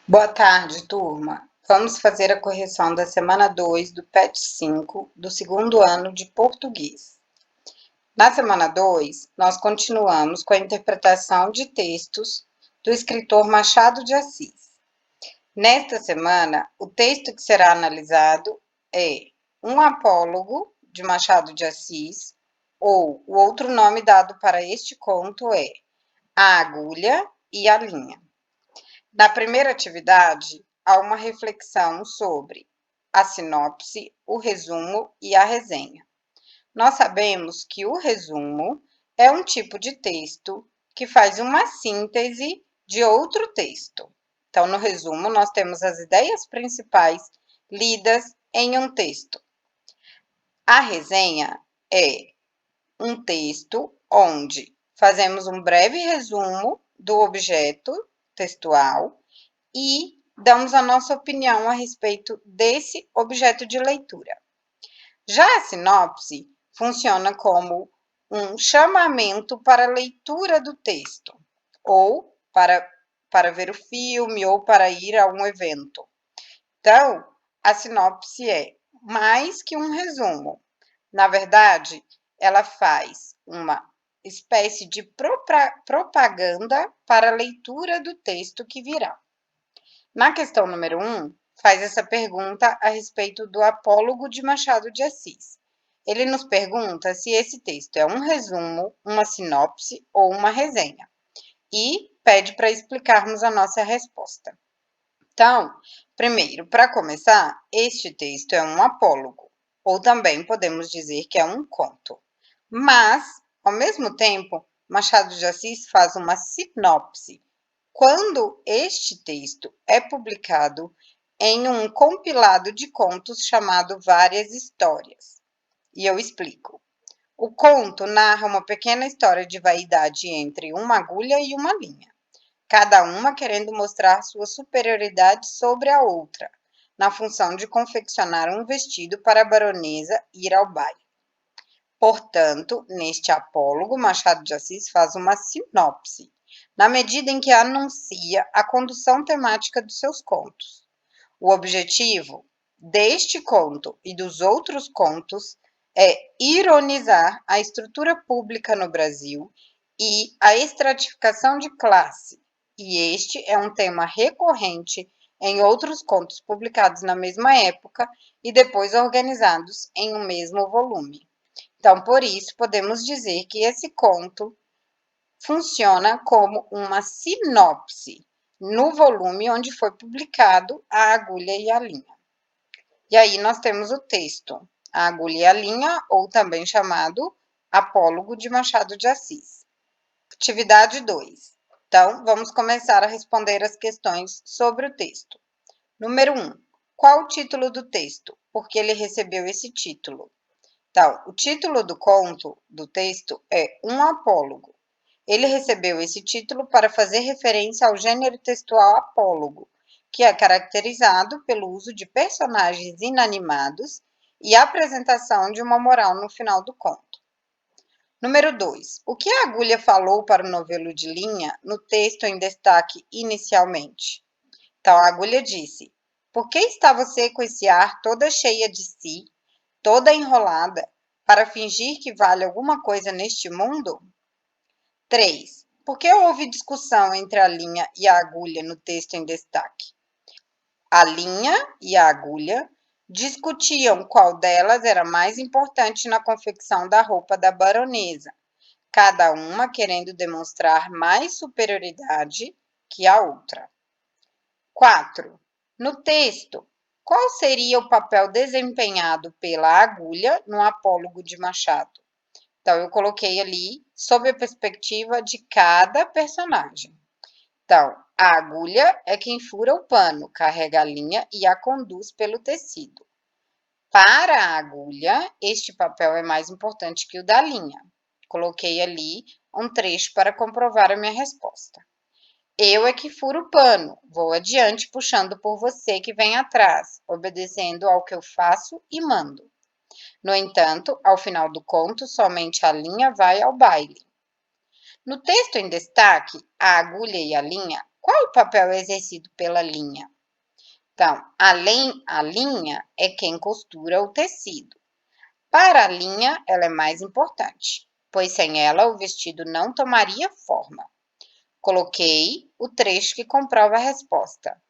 Boa tarde, turma. Vamos fazer a correção da semana 2 do PET 5 do segundo ano de português. Na semana 2, nós continuamos com a interpretação de textos do escritor Machado de Assis. Nesta semana, o texto que será analisado é Um Apólogo, de Machado de Assis, ou o outro nome dado para este conto é A Agulha e a Linha. Na primeira atividade, há uma reflexão sobre a sinopse, o resumo e a resenha. Nós sabemos que o resumo é um tipo de texto que faz uma síntese de outro texto. Então, no resumo, nós temos as ideias principais lidas em um texto. A resenha é um texto onde fazemos um breve resumo do objeto textual e damos a nossa opinião a respeito desse objeto de leitura. Já a sinopse funciona como um chamamento para a leitura do texto, ou para ver o filme, ou para ir a um evento. Então, a sinopse é mais que um resumo. Na verdade, ela faz uma espécie de propaganda para a leitura do texto que virá. Na questão número 1, faz essa pergunta a respeito do Apólogo de Machado de Assis. Ele nos pergunta se esse texto é um resumo, uma sinopse ou uma resenha, e pede para explicarmos a nossa resposta. Então, primeiro, para começar, este texto é um apólogo, ou também podemos dizer que é um conto. Mas, ao mesmo tempo, Machado de Assis faz uma sinopse, quando este texto é publicado em um compilado de contos chamado Várias Histórias. E eu explico. O conto narra uma pequena história de vaidade entre uma agulha e uma linha, cada uma querendo mostrar sua superioridade sobre a outra, na função de confeccionar um vestido para a baronesa ir ao baile. Portanto, neste apólogo, Machado de Assis faz uma sinopse, na medida em que anuncia a condução temática dos seus contos. O objetivo deste conto e dos outros contos é ironizar a estrutura pública no Brasil e a estratificação de classe, e este é um tema recorrente em outros contos publicados na mesma época e depois organizados em um mesmo volume. Então, por isso, podemos dizer que esse conto funciona como uma sinopse no volume onde foi publicado A Agulha e a Linha. E aí nós temos o texto, A Agulha e a Linha, ou também chamado Apólogo de Machado de Assis. Atividade 2. Então, vamos começar a responder as questões sobre o texto. Número 1. Qual o título do texto? Por que ele recebeu esse título? Então, o título do conto, do texto, é Um Apólogo. Ele recebeu esse título para fazer referência ao gênero textual apólogo, que é caracterizado pelo uso de personagens inanimados e a apresentação de uma moral no final do conto. Número 2. O que a agulha falou para o novelo de Linha no texto em destaque inicialmente? Então, a agulha disse: Por que está você com esse ar toda cheia de si, toda enrolada, para fingir que vale alguma coisa neste mundo? 3. Por que houve discussão entre a linha e a agulha no texto em destaque? A linha e a agulha discutiam qual delas era mais importante na confecção da roupa da baronesa, cada uma querendo demonstrar mais superioridade que a outra. 4. No texto, qual seria o papel desempenhado pela agulha no Apólogo de Machado? Então, eu coloquei ali sob a perspectiva de cada personagem. Então, a agulha é quem fura o pano, carrega a linha e a conduz pelo tecido. Para a agulha, este papel é mais importante que o da linha. Coloquei ali um trecho para comprovar a minha resposta. Eu é que furo o pano, vou adiante puxando por você que vem atrás, obedecendo ao que eu faço e mando. No entanto, ao final do conto, somente a linha vai ao baile. No texto em destaque, a agulha e a linha Qual o papel exercido pela linha? Então, a linha é quem costura o tecido. Para a linha, ela é mais importante, pois sem ela o vestido não tomaria forma. Coloquei o trecho que comprova a resposta.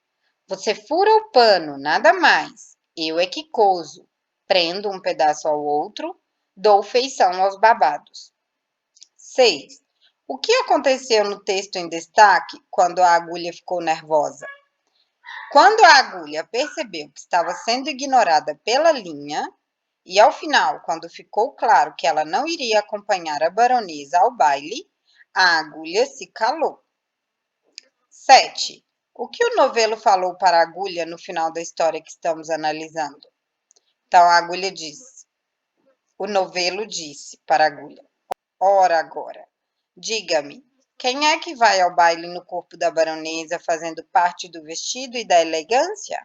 Você fura o pano, nada mais. Eu é que coso. Prendo um pedaço ao outro, dou feição aos babados. 6. O que aconteceu no texto em destaque quando a agulha ficou nervosa? Quando a agulha percebeu que estava sendo ignorada pela linha, e ao final, quando ficou claro que ela não iria acompanhar a baronesa ao baile, a agulha se calou. 7. O que o novelo falou para a agulha no final da história que estamos analisando? Então, a agulha diz, o novelo disse para a agulha, ora agora, diga-me, quem é que vai ao baile no corpo da baronesa fazendo parte do vestido e da elegância?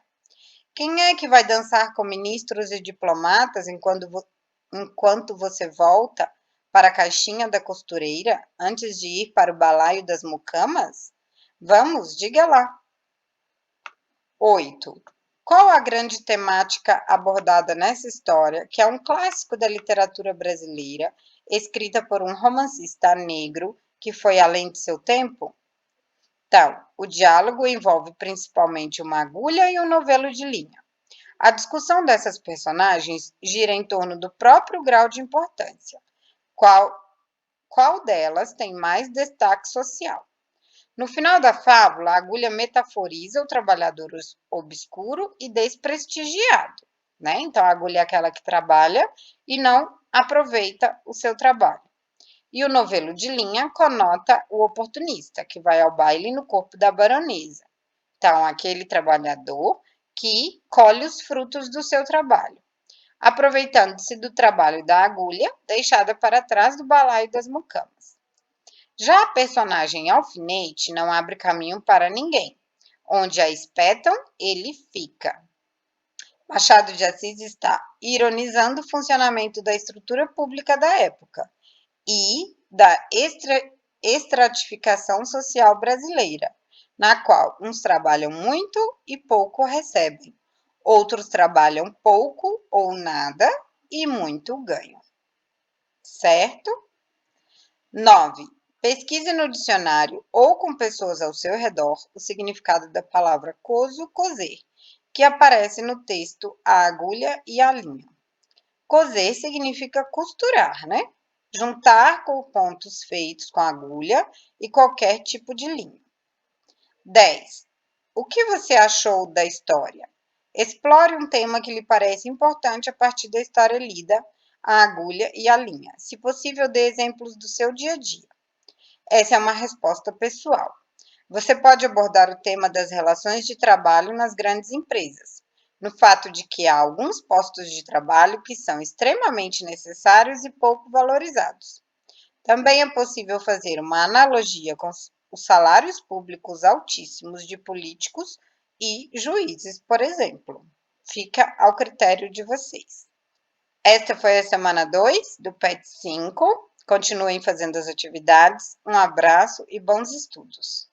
Quem é que vai dançar com ministros e diplomatas enquanto você volta para a caixinha da costureira antes de ir para o balaio das mucamas? Vamos, diga lá. 8. Qual a grande temática abordada nessa história, que é um clássico da literatura brasileira, escrita por um romancista negro que foi além de seu tempo? Então, o diálogo envolve principalmente uma agulha e um novelo de linha. A discussão dessas personagens gira em torno do próprio grau de importância. Qual delas tem mais destaque social? No final da fábula, a agulha metaforiza o trabalhador obscuro e desprestigiado, né? Então, a agulha é aquela que trabalha e não aproveita o seu trabalho. E o novelo de linha conota o oportunista, que vai ao baile no corpo da baronesa. Então, aquele trabalhador que colhe os frutos do seu trabalho, aproveitando-se do trabalho da agulha, deixada para trás do balaio das mucamas. Já a personagem alfinete não abre caminho para ninguém. Onde a espetam, ele fica. Machado de Assis está ironizando o funcionamento da estrutura pública da época e da estratificação social brasileira, na qual uns trabalham muito e pouco recebem, outros trabalham pouco ou nada e muito ganham. Certo? 9. Pesquise no dicionário ou com pessoas ao seu redor o significado da palavra coso, coser, que aparece no texto a agulha e a linha. Coser significa costurar, né? Juntar com pontos feitos com agulha e qualquer tipo de linha. 10. O que você achou da história? Explore um tema que lhe parece importante a partir da história lida, a agulha e a linha. Se possível, dê exemplos do seu dia a dia. Essa é uma resposta pessoal. Você pode abordar o tema das relações de trabalho nas grandes empresas, no fato de que há alguns postos de trabalho que são extremamente necessários e pouco valorizados. Também é possível fazer uma analogia com os salários públicos altíssimos de políticos e juízes, por exemplo. Fica ao critério de vocês. Esta foi a semana 2 do PET 5. Continuem fazendo as atividades. Um abraço e bons estudos.